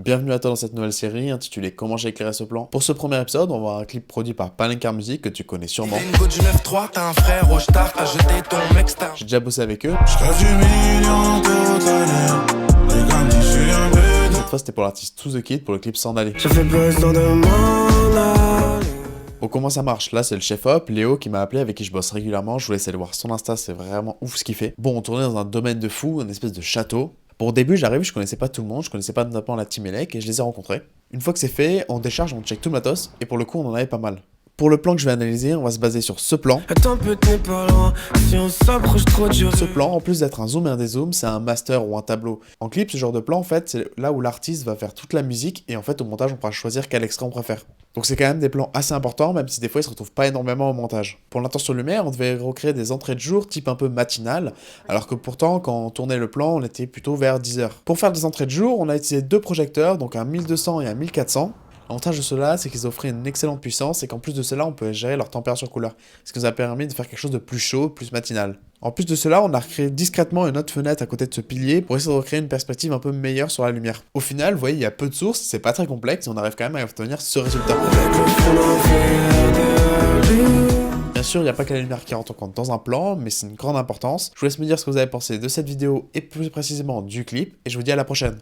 bienvenue à toi dans cette nouvelle série intitulée Comment j'ai éclairé ce plan. Pour ce premier épisode, on va voir un clip produit par Palinka Music que tu connais sûrement. J'ai déjà bossé avec eux. Cette fois c'était pour l'artiste To The Kid pour le clip S'en aller. Bon, comment ça marche? Là, c'est le chef-op, Léo, qui m'a appelé, avec qui je bosse régulièrement. Je vous laisse aller voir son Insta, c'est vraiment ouf ce qu'il fait. Bon, on tournait dans un domaine de fou, une espèce de château. Bon, au début, j'arrive, je connaissais pas tout le monde, je connaissais pas notamment la team Elec, et je les ai rencontrés. Une fois que c'est fait, on décharge, on check tout le matos, et pour le coup, on en avait pas mal. Pour le plan que je vais analyser, on va se baser sur ce plan. Ce plan, en plus d'être un zoom et un dézoom, c'est un master ou un tableau. En clip, ce genre de plan, en fait, c'est là où l'artiste va faire toute la musique, et en fait, au montage, on pourra choisir quel extrait on préfère. Donc c'est quand même des plans assez importants, même si des fois ils se retrouvent pas énormément au montage. Pour l'intention lumière, on devait recréer des entrées de jour type un peu matinale, alors que pourtant quand on tournait le plan, on était plutôt vers 10h. Pour faire des entrées de jour, on a utilisé deux projecteurs, donc un 1200 et un 1400. L'avantage de cela, c'est qu'ils offraient une excellente puissance et qu'en plus de cela, on pouvait gérer leur température couleur, ce qui nous a permis de faire quelque chose de plus chaud, plus matinal. En plus de cela, on a recréé discrètement une autre fenêtre à côté de ce pilier pour essayer de recréer une perspective un peu meilleure sur la lumière. Au final, vous voyez, il y a peu de sources, c'est pas très complexe et on arrive quand même à obtenir ce résultat. Bien sûr, il n'y a pas que la lumière qui rentre en compte dans un plan, mais c'est une grande importance. Je vous laisse me dire ce que vous avez pensé de cette vidéo et plus précisément du clip, et je vous dis à la prochaine.